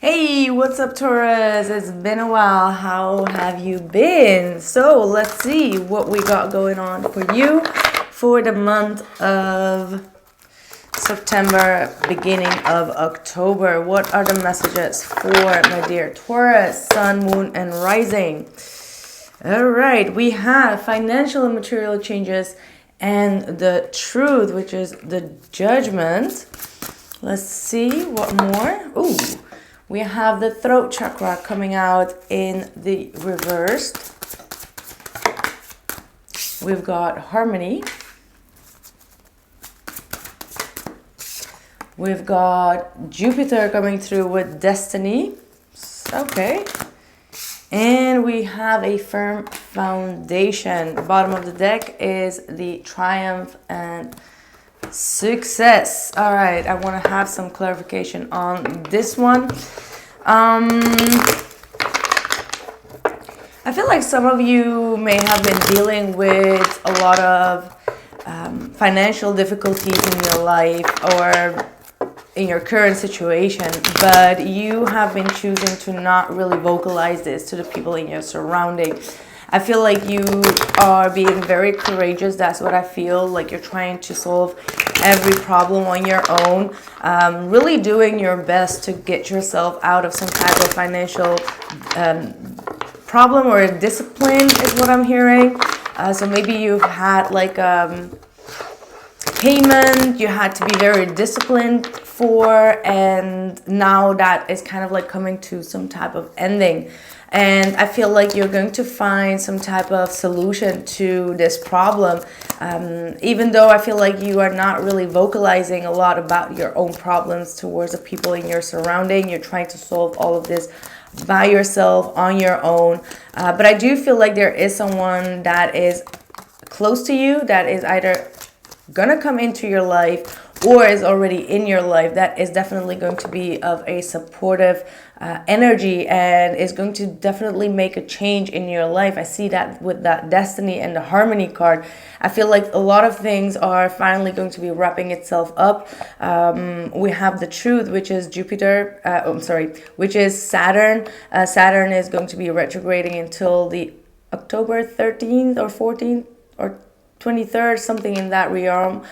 Hey, what's up, Taurus? It's been a while. How have you been? So let's see what we got going on for you for the month of September, beginning of October. What are the messages for my dear Taurus, Sun, Moon, and Rising? All right, we have financial and material changes and the truth, which is the judgment. Let's see what more. Ooh. We have the throat chakra coming out in the reversed. We've got harmony. We've got Jupiter coming through with destiny. Okay. And we have a firm foundation. The bottom of the deck is the triumph and success. All right, I want to have some clarification on this one. I feel like some of you may have been dealing with a lot of financial difficulties in your life or in your current situation, but you have been choosing to not really vocalize this to the people in your surrounding. I feel like you are being very courageous. That's what I feel. Like you're trying to solve every problem on your own. Really doing your best to get yourself out of some type of financial problem or discipline is what I'm hearing. So maybe you've had like payment you had to be very disciplined for, and now that is kind of like coming to some type of ending. And I feel like you're going to find some type of solution to this problem. Even though I feel like you are not really vocalizing a lot about your own problems towards the people in your surrounding. You're trying to solve all of this by yourself, on your own. But I do feel like there is someone that is close to you that is either gonna come into your life or is already in your life that is definitely going to be of a supportive energy and is going to definitely make a change in your life. I see that with that destiny and the harmony card. I feel like a lot of things are finally going to be wrapping itself up. We have the truth, which is Jupiter, which is Saturn. Saturn is going to be retrograding until the October 13th or 14th or 23rd, something in that realm,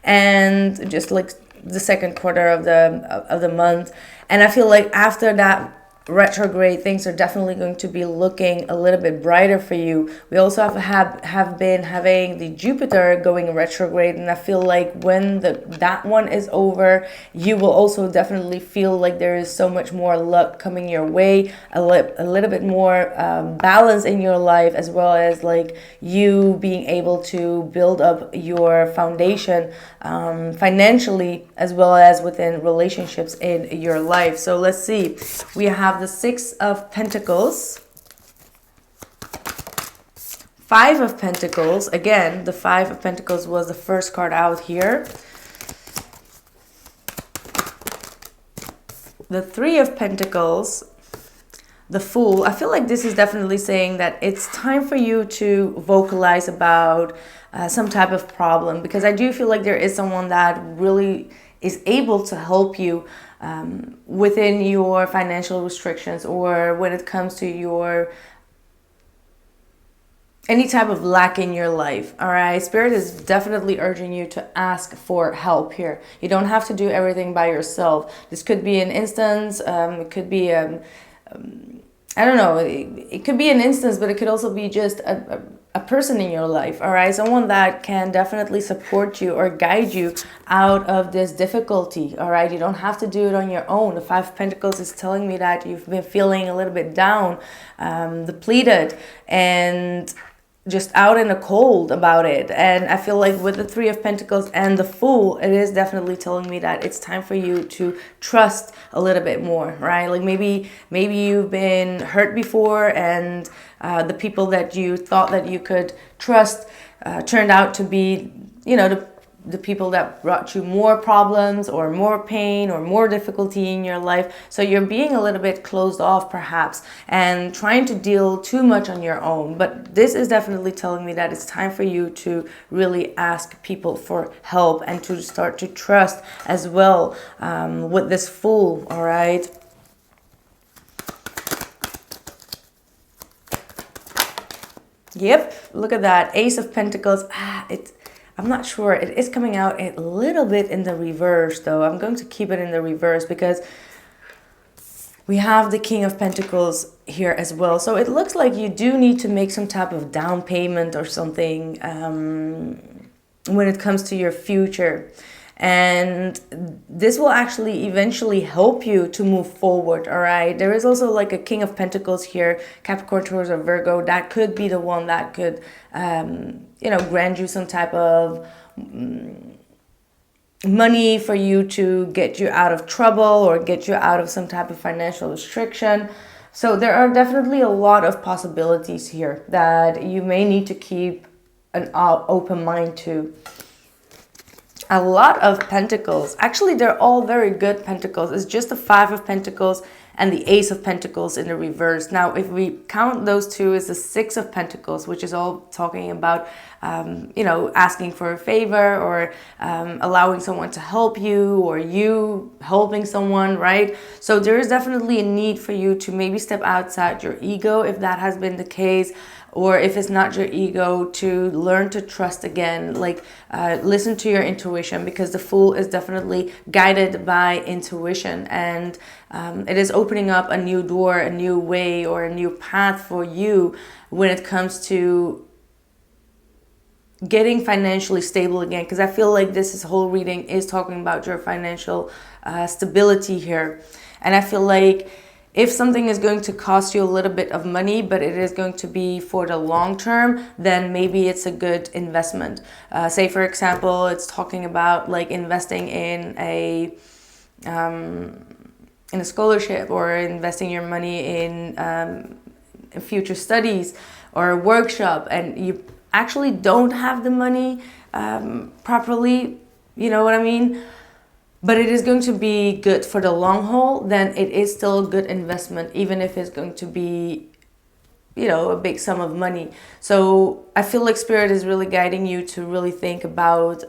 and just like the second quarter of the month. And I feel like after that retrograde, things are definitely going to be looking a little bit brighter for you. We also have been having the Jupiter going retrograde, and I feel like when that one is over, you will also definitely feel like there is so much more luck coming your way, a little bit more balance in your life, as well as like you being able to build up your foundation financially, as well as within relationships in your life. So let's see, we have the Six of Pentacles, Five of Pentacles. Again, the Five of Pentacles was the first card out here. The Three of Pentacles, the Fool. I feel like this is definitely saying that it's time for you to vocalize about some type of problem, because I do feel like there is someone that really is able to help you within your financial restrictions, or when it comes to your any type of lack in your life. All right, Spirit is definitely urging you to ask for help here. You don't have to do everything by yourself. This could be an instance, it could be I don't know, it could be an instance, but it could also be just a person in your life, all right? Someone that can definitely support you or guide you out of this difficulty, all right? You don't have to do it on your own. The Five of Pentacles is telling me that you've been feeling a little bit down, depleted, and just out in the cold about it. And I feel like with the Three of Pentacles and the Fool, it is definitely telling me that it's time for you to trust a little bit more, right? Like maybe you've been hurt before, and the people that you thought that you could trust turned out to be, you know, the people that brought you more problems or more pain or more difficulty in your life. So you're being a little bit closed off perhaps and trying to deal too much on your own. But this is definitely telling me that it's time for you to really ask people for help and to start to trust as well with this Fool, all right? Yep, look at that. Ace of Pentacles. I'm not sure. It is coming out a little bit in the reverse, though. I'm going to keep it in the reverse because we have the King of Pentacles here as well. So it looks like you do need to make some type of down payment or something when it comes to your future. And this will actually eventually help you to move forward, all right? There is also like a King of Pentacles here, Capricorn, Taurus, or Virgo. That could be the one that could, grant you some type of money for you to get you out of trouble or get you out of some type of financial restriction. So there are definitely a lot of possibilities here that you may need to keep an open mind to. A lot of Pentacles. Actually, they're all very good Pentacles. It's just the Five of Pentacles and the Ace of Pentacles in the reverse. Now, if we count those two, is the Six of Pentacles, which is all talking about, asking for a favor or allowing someone to help you or you helping someone, right? So there is definitely a need for you to maybe step outside your ego if that has been the case. Or if it's not your ego, to learn to trust again, like listen to your intuition, because the Fool is definitely guided by intuition, and it is opening up a new door, a new way, or a new path for you when it comes to getting financially stable again. Because I feel like this whole reading is talking about your financial stability here, and I feel like if something is going to cost you a little bit of money, but it is going to be for the long term, then maybe it's a good investment. Say, for example, it's talking about like investing in a scholarship, or investing your money in future studies or a workshop, and you actually don't have the money properly, you know what I mean? But it is going to be good for the long haul, then it is still a good investment, even if it's going to be, a big sum of money. So I feel like Spirit is really guiding you to really think about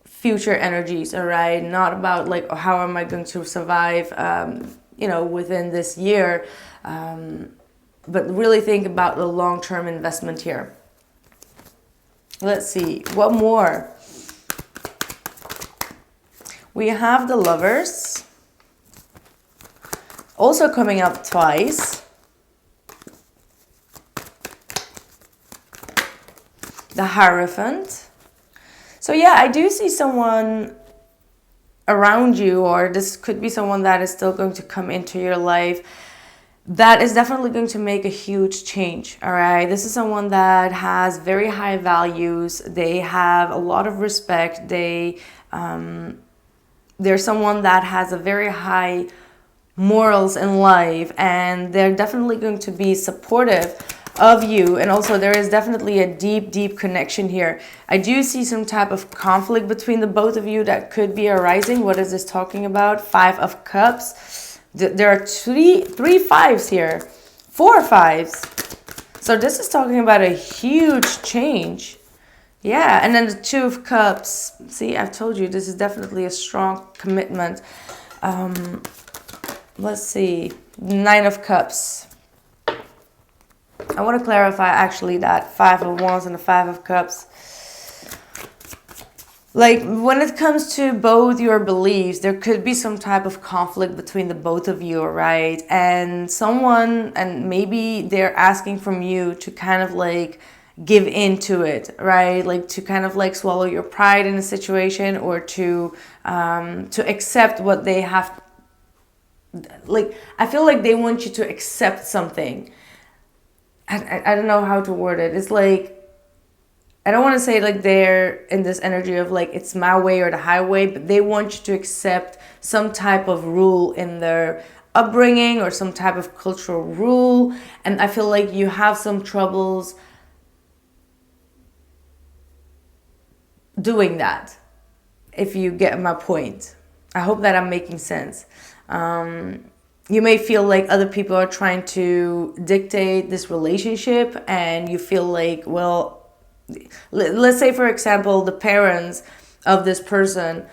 future energies, all right? Not about like, how am I going to survive, within this year, but really think about the long-term investment here. Let's see, what more? We have the Lovers, also coming up twice. The Hierophant. So yeah, I do see someone around you, or this could be someone that is still going to come into your life, that is definitely going to make a huge change, all right? This is someone that has very high values. They have a lot of respect. They're someone that has a very high morals in life, and they're definitely going to be supportive of you. And also there is definitely a deep connection here. I do see some type of conflict between the both of you that could be arising. What is this talking about? Five of Cups. There are three fives here, 4 fives. So this is talking about a huge change. Yeah, and then the Two of Cups. See, I've told you, this is definitely a strong commitment. Let's see, 9 of Cups. I want to clarify actually that 5 of Wands and the 5 of Cups. Like, when it comes to both your beliefs, there could be some type of conflict between the both of you, right? And maybe they're asking from you to kind of like give into it, right? Like to kind of like swallow your pride in a situation, or to accept what they have. Like, I feel like they want you to accept something. I don't know how to word it. It's like, I don't want to say like they're in this energy of like it's my way or the highway, but they want you to accept some type of rule in their upbringing or some type of cultural rule. And I feel like you have some troubles doing that, if you get my point. I hope that I'm making sense. You may feel like other people are trying to dictate this relationship, and you feel like, well, let's say for example the parents of this person,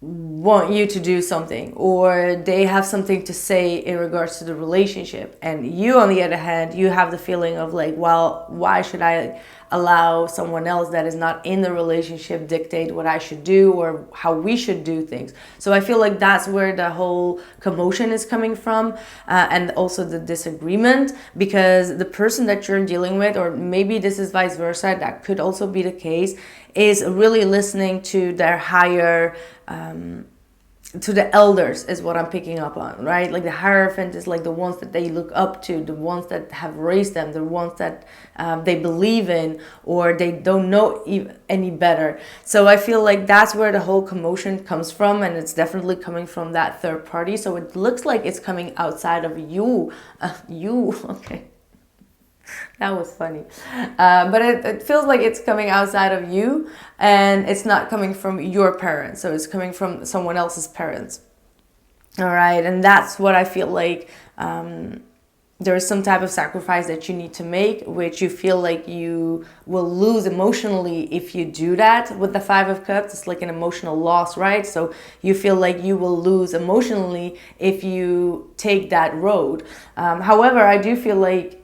want you to do something, or they have something to say in regards to the relationship, and you on the other hand, you have the feeling of like, well, why should I allow someone else that is not in the relationship dictate what I should do or how we should do things? So I feel like that's where the whole commotion is coming from, and also the disagreement, because the person that you're dealing with, or maybe this is vice versa, that could also be the case, is really listening to their higher, to the elders, is what I'm picking up on, right? Like the Hierophant is like the ones that they look up to, the ones that have raised them, the ones that they believe in, or they don't know any better. So I feel like that's where the whole commotion comes from, and it's definitely coming from that third party. So it looks like it's coming outside of you. Okay. That was funny. But it feels like it's coming outside of you, and it's not coming from your parents. So it's coming from someone else's parents. All right. And that's what I feel like there is some type of sacrifice that you need to make, which you feel like you will lose emotionally if you do that. With the Five of Cups, it's like an emotional loss, right? So you feel like you will lose emotionally if you take that road. However, I do feel like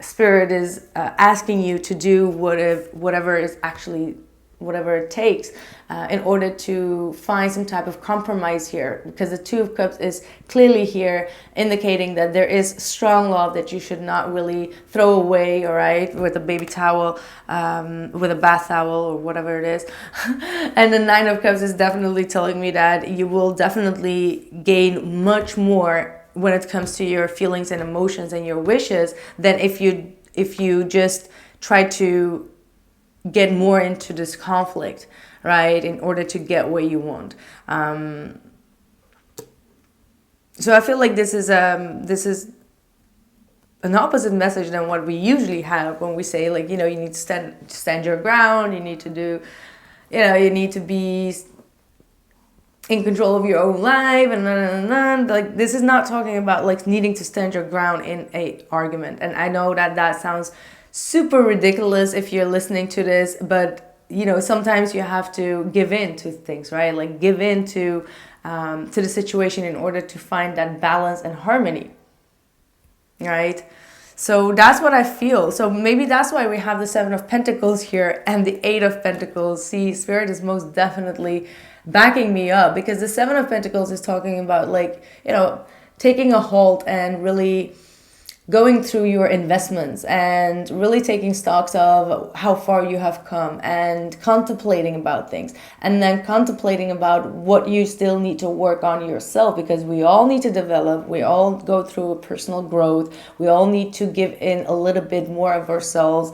Spirit is asking you to do whatever it takes in order to find some type of compromise here, because the Two of Cups is clearly here indicating that there is strong love that you should not really throw away, all right, with a baby towel, with a bath towel, or whatever it is. And the Nine of Cups is definitely telling me that you will definitely gain much more when it comes to your feelings and emotions and your wishes than if you just try to get more into this conflict, right, in order to get what you want. So I feel like this is an opposite message than what we usually have when we say, like, you know, you need to stand your ground, you need to do, you know, you need to be in control of your own life, and like, this is not talking about like needing to stand your ground in a argument. And I know that sounds super ridiculous if you're listening to this, but you know, sometimes you have to give in to things, right? Like give in to the situation in order to find that balance and harmony, right? So that's what I feel. So maybe that's why we have the Seven of Pentacles here and the Eight of Pentacles. See, Spirit is most definitely backing me up, because the Seven of Pentacles is talking about, like, you know, taking a halt and really going through your investments and really taking stocks of how far you have come and contemplating about things, and then contemplating about what you still need to work on yourself, because we all need to develop, we all go through a personal growth, we all need to give in a little bit more of ourselves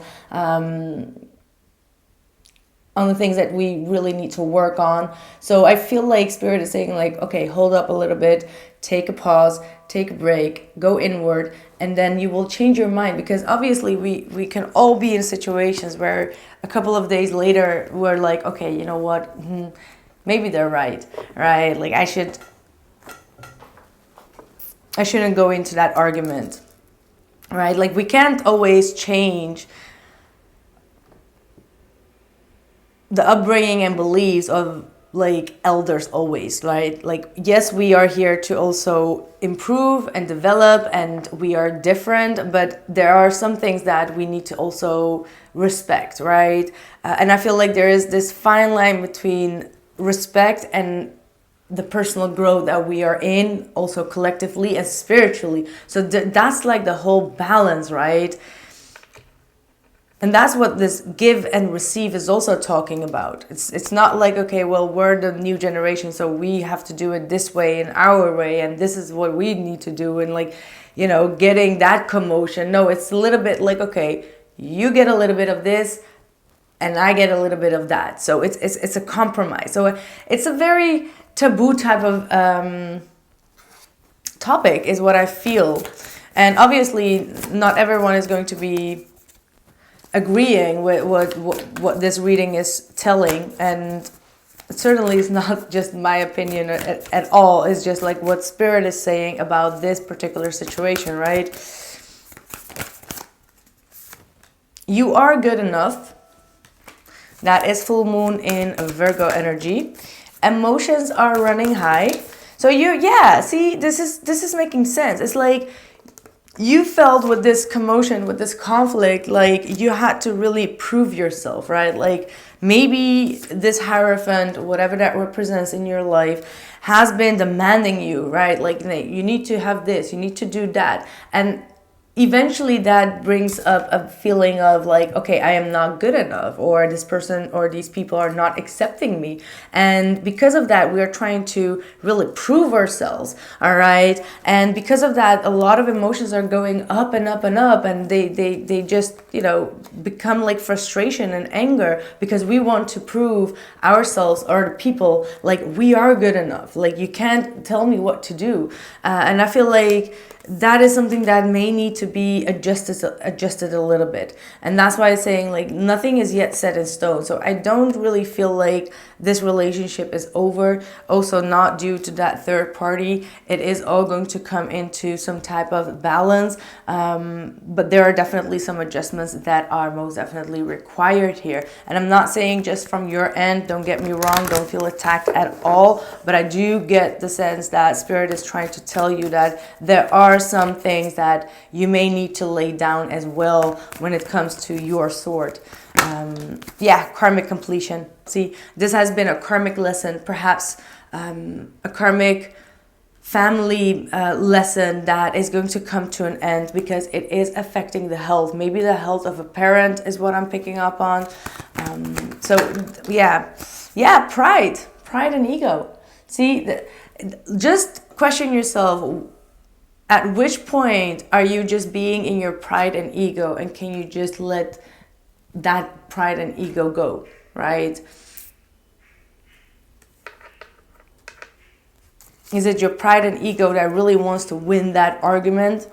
on the things that we really need to work on. So I feel like Spirit is saying, like, okay, hold up a little bit, take a pause, take a break, go inward, and then you will change your mind. Because obviously we can all be in situations where a couple of days later we're like, okay, you know what, maybe they're right? Like I shouldn't go into that argument, right? Like we can't always change the upbringing and beliefs of like elders always, right? Like, yes, we are here to also improve and develop, and we are different, but there are some things that we need to also respect, right? And I feel like there is this fine line between respect and the personal growth that we are in, also collectively and spiritually. So that's like the whole balance, right? And that's what this give and receive is also talking about. It's not like, okay, well, we're the new generation, so we have to do it this way, in our way, and this is what we need to do, and like, you know, getting that commotion. No, it's a little bit like, okay, you get a little bit of this, and I get a little bit of that. So it's a compromise. So it's a very taboo type of topic, is what I feel. And obviously, not everyone is going to be agreeing with what this reading is telling, and it certainly is not just my opinion at all. It's just like what Spirit is saying about this particular situation, right? You are good enough. That is full moon in Virgo energy, emotions are running high. So see, this is making sense. It's like you felt with this commotion, with this conflict, like you had to really prove yourself, right? Like maybe this Hierophant, whatever that represents in your life, has been demanding you, right? Like you need to have this, you need to do that. And eventually that brings up a feeling of like, okay, I am not good enough, or this person or these people are not accepting me. And because of that, we are trying to really prove ourselves, all right? And because of that, a lot of emotions are going up and up and up, and they just, become like frustration and anger, because we want to prove ourselves or the people like we are good enough. Like, you can't tell me what to do. And I feel like that is something that may need to be adjusted a little bit. And that's why I'm saying, like, nothing is yet set in stone. So I don't really feel like this relationship is over. Also, not due to that third party. It is all going to come into some type of balance. But there are definitely some adjustments that are most definitely required here. And I'm not saying just from your end, don't get me wrong, don't feel attacked at all. But I do get the sense that Spirit is trying to tell you that there are some things that you may need to lay down as well when it comes to your sword. Karmic completion. See, this has been a karmic lesson, perhaps a karmic family lesson that is going to come to an end, because it is affecting the health. Maybe the health of a parent is what I'm picking up on. Pride and ego. See, just question yourself. At which point are you just being in your pride and ego, and can you just let that pride and ego go, right? Is it your pride and ego that really wants to win that argument?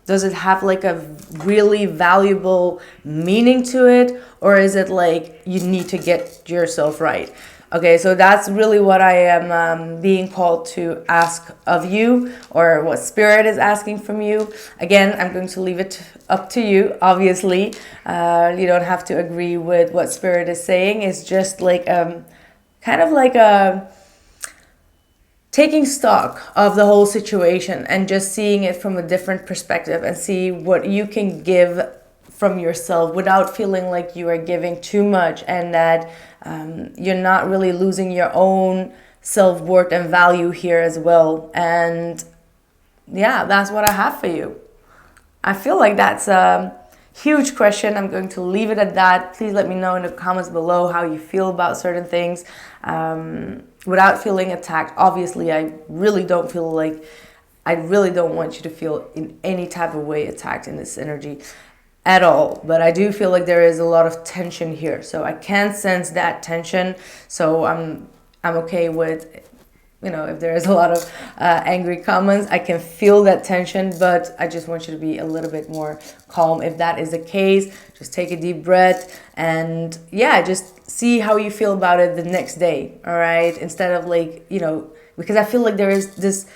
Does it have like a really valuable meaning to it? Or is it like you need to get yourself right? Okay, so that's really what I am being called to ask of you, or what Spirit is asking from you. Again, I'm going to leave it up to you, obviously. You don't have to agree with what Spirit is saying. It's just like kind of like a taking stock of the whole situation and just seeing it from a different perspective, and see what you can give from yourself without feeling like you are giving too much, and that you're not really losing your own self-worth and value here as well. And that's what I have for you. I feel like that's a huge question. I'm going to leave it at that. Please let me know in the comments below how you feel about certain things without feeling attacked. Obviously, I really don't want you to feel in any type of way attacked in this energy at all. But I do feel like there is a lot of tension here. So I can sense that tension. So I'm okay with, if there is a lot of angry comments, I can feel that tension, but I just want you to be a little bit more calm. If that is the case, just take a deep breath and just see how you feel about it the next day. All right. Instead of because I feel like there is this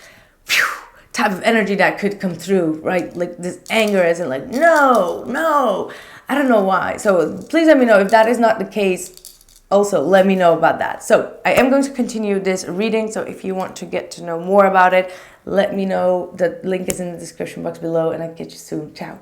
type of energy that could come through, right? Like this anger isn't like, no, I don't know why. So please let me know if that is not the case. Also, let me know about that. So I am going to continue this reading. So if you want to get to know more about it, let me know. The link is in the description box below, and I'll catch you soon. Ciao.